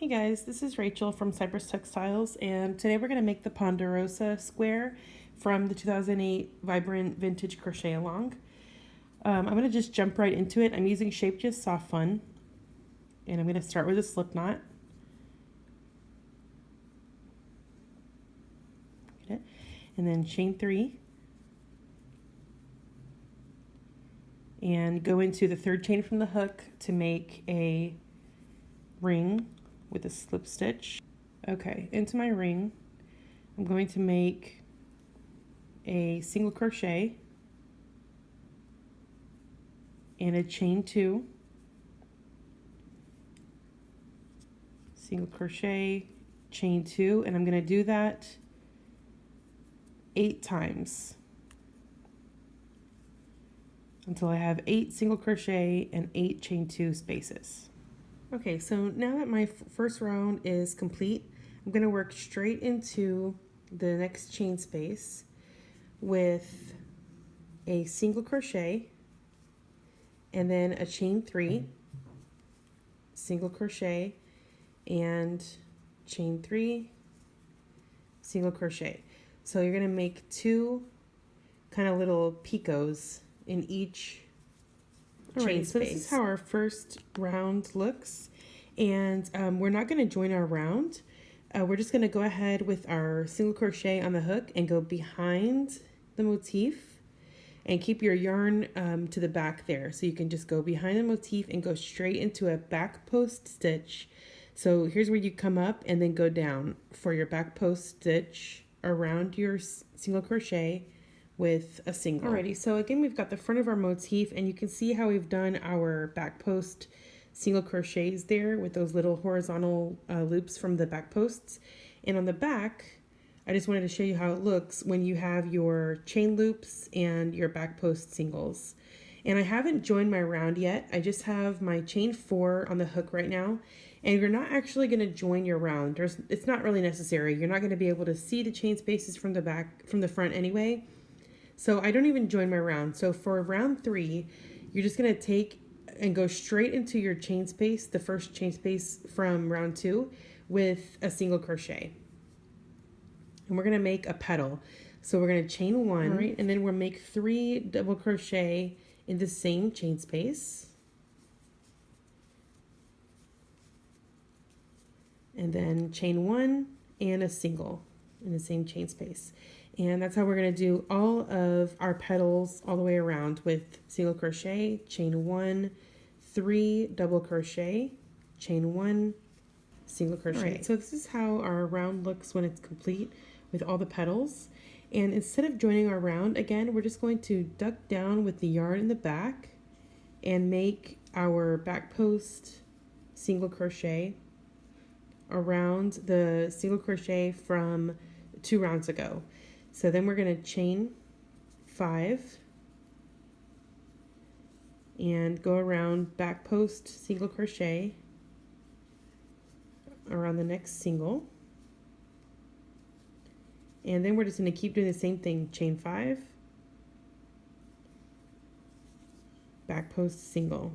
Hey guys, this is Rachel from Cypress Textiles, and today we're going to make the Ponderosa square from the 2008 Vibrant Vintage Crochet Along. I'm going to just jump right into it. I'm using Shape Just Soft Fun, and I'm going to start with a slip knot. Get it? And then chain 3. And go into the third chain from the hook to make a ring with a slip stitch. Okay, into my ring, I'm going to make a single crochet and a chain 2, single crochet, chain 2, and I'm going to do that 8 times until I have 8 single crochet and 8 chain 2 spaces. Okay, so now that my first round is complete, I'm going to work straight into the next chain space with a single crochet and then a chain 3, single crochet and chain 3, single crochet. So you're going to make 2 kind of little picots in each chain space. So this is how our first round looks, and we're not going to join our round. We're just going to go ahead with our single crochet on the hook and go behind the motif and keep your yarn to the back there. So you can just go behind the motif and go straight into a back post stitch. So here's where you come up and then go down for your back post stitch around your single crochet with a single. Alrighty, so again we've got the front of our motif, and you can see how we've done our back post single crochets there with those little horizontal loops from the back posts. And on the back, I just wanted to show you how it looks when you have your chain loops and your back post singles. And I haven't joined my round yet. I just have my chain 4 on the hook right now, and you're not actually going to join your round. It's not really necessary. You're not going to be able to see the chain spaces from the front anyway. So I don't even join my round. So for round 3, you're just going to take and go straight into your chain space, the first chain space from round 2, with a single crochet. And we're going to make a petal. So we're going to chain 1, right, and then we'll make 3 double crochet in the same chain space. And then chain 1 and a single in the same chain space. And that's how we're going to do all of our petals all the way around, with single crochet, chain 1, 3 double crochet, chain 1, single crochet. Right, so this is how our round looks when it's complete with all the petals. And instead of joining our round, again, we're just going to duck down with the yarn in the back and make our back post single crochet around the single crochet from 2 rounds ago. So then we're going to chain 5 and go around back post single crochet around the next single. And then we're just going to keep doing the same thing, chain 5, back post single.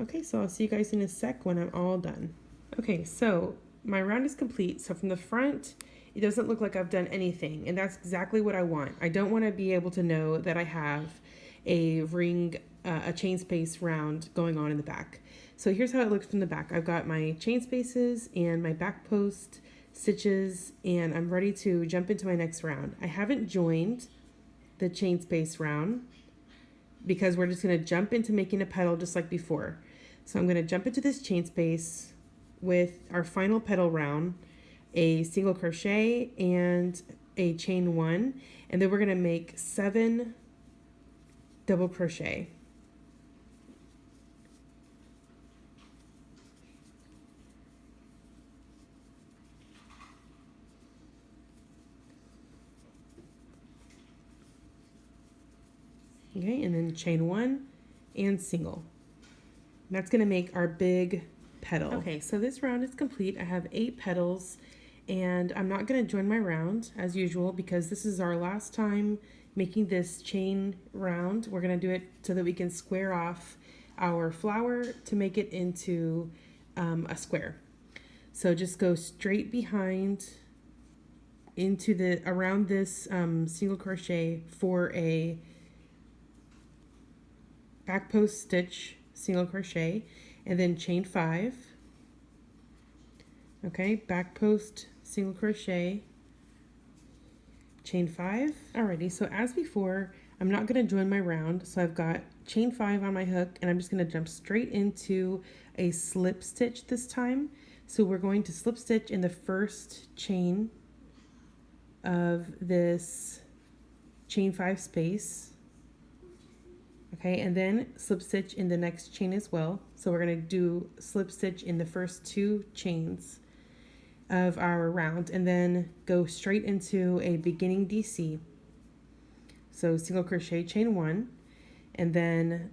Okay, so I'll see you guys in a sec when I'm all done. Okay, so my round is complete. So from the front, it doesn't look like I've done anything, and that's exactly what I want. I don't want to be able to know that I have a ring, a chain space round going on in the back. So here's how it looks from the back. I've got my chain spaces and my back post stitches, and I'm ready to jump into my next round. I haven't joined the chain space round because we're just going to jump into making a petal just like before. So I'm going to jump into this chain space with our final petal round, a single crochet and a chain 1, and then we're going to make 7 double crochet. Okay, and then chain 1 and single. That's going to make our big petal. Okay, so this round is complete. I have 8 petals, and I'm not going to join my round as usual because this is our last time making this chain round. We're going to do it so that we can square off our flower to make it into a square. So just go straight behind into the around this single crochet for a back post stitch, single crochet, and then chain 5. Okay, back post, single crochet, chain 5. Alrighty, so as before, I'm not going to join my round, so I've got chain 5 on my hook, and I'm just going to jump straight into a slip stitch this time. So we're going to slip stitch in the first chain of this chain 5 space. Okay, and then slip stitch in the next chain as well. So we're going to do slip stitch in the first 2 chains of our round, and then go straight into a beginning DC. So single crochet, chain 1, and then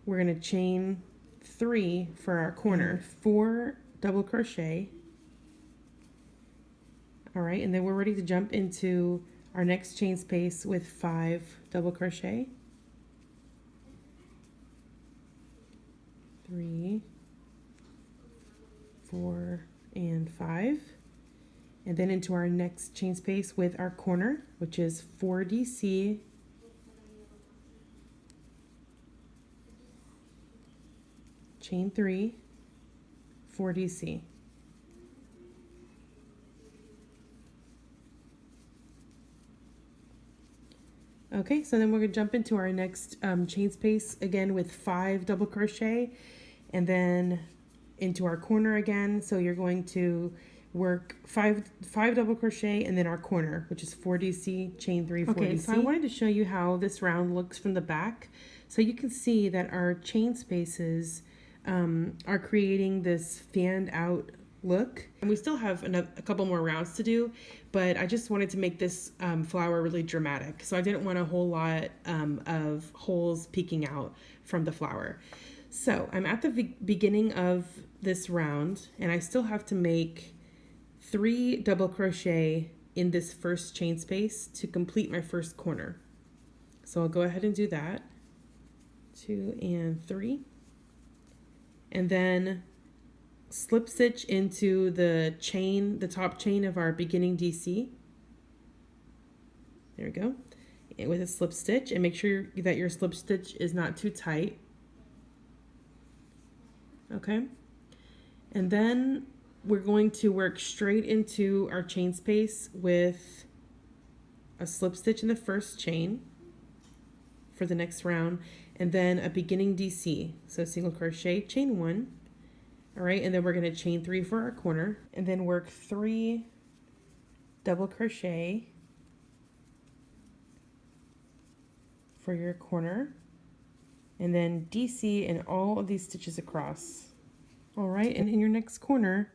we're going to chain 3 for our corner, 4 double crochet. All right, and then we're ready to jump into our next chain space with 5 double crochet. 3, 4, and 5, and then into our next chain space with our corner, which is 4 DC, chain 3, 4 DC. Okay, so then we're going to jump into our next chain space again with 5 double crochet, and then into our corner again. So you're going to work 5 double crochet, and then our corner, which is 4 DC, chain 3, 4 DC. Okay, so I wanted to show you how this round looks from the back. So you can see that our chain spaces are creating this fanned out look, and we still have a couple more rounds to do, but I just wanted to make this flower really dramatic, so I didn't want a whole lot of holes peeking out from the flower. So I'm at the beginning of this round, and I still have to make 3 double crochet in this first chain space to complete my first corner. So I'll go ahead and do that, 2 and 3, and then slip stitch into the chain, the top chain of our beginning DC. There we go. And with a slip stitch, and make sure that your slip stitch is not too tight. Okay. And then we're going to work straight into our chain space with a slip stitch in the first chain for the next round, and then a beginning DC. So single crochet, chain 1. All right, and then we're going to chain 3 for our corner, and then work 3 double crochet for your corner, and then DC in all of these stitches across. All right, and in your next corner,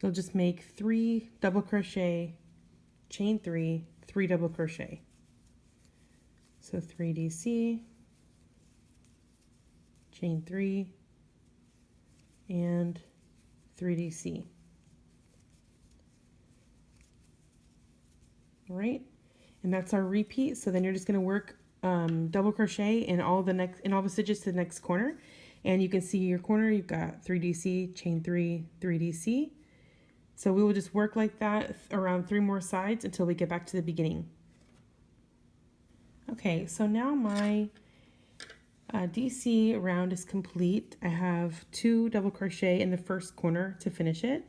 you'll just make 3 double crochet, chain 3, 3 double crochet. So 3 DC, chain 3, and 3 DC. All right, and that's our repeat. So then you're just going to work double crochet in all the stitches to the next corner, and you can see your corner. You've got 3 DC, chain 3, 3 DC. So we will just work like that around 3 more sides until we get back to the beginning. Okay, so now my DC round is complete. I have 2 double crochet in the first corner to finish it,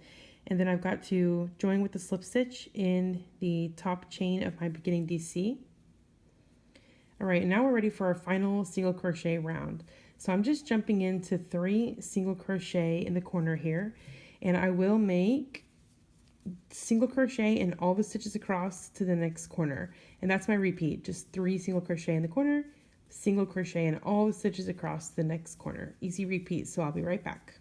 and then I've got to join with the slip stitch in the top chain of my beginning DC. All right, now we're ready for our final single crochet round. So I'm just jumping into 3 single crochet in the corner here, and I will make single crochet in all the stitches across to the next corner, and that's my repeat. Just 3 single crochet in the corner, single crochet in all the stitches across the next corner. Easy repeat, so I'll be right back.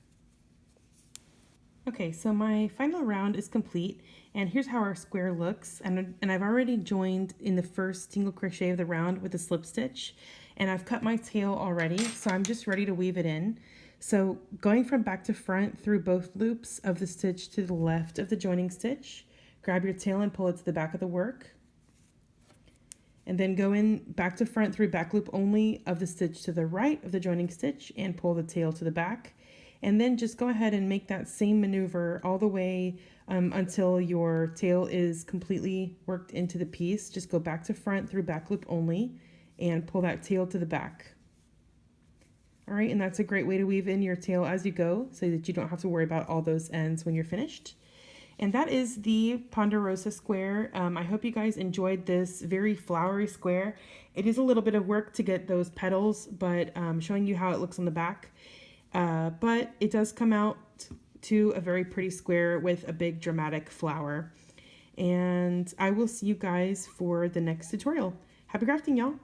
Okay, so my final round is complete, and here's how our square looks, and I've already joined in the first single crochet of the round with a slip stitch, and I've cut my tail already, so I'm just ready to weave it in. So going from back to front through both loops of the stitch to the left of the joining stitch, grab your tail and pull it to the back of the work, and then go in back to front through back loop only of the stitch to the right of the joining stitch and pull the tail to the back, And then just go ahead and make that same maneuver all the way until your tail is completely worked into the piece. Just go back to front through back loop only and pull that tail to the back. All right, and that's a great way to weave in your tail as you go so that you don't have to worry about all those ends when you're finished. And that is the Ponderosa square. I hope you guys enjoyed this very flowery square. It is a little bit of work to get those petals, but showing you how it looks on the back. But it does come out to a very pretty square with a big dramatic flower. And I will see you guys for the next tutorial. Happy crafting, y'all!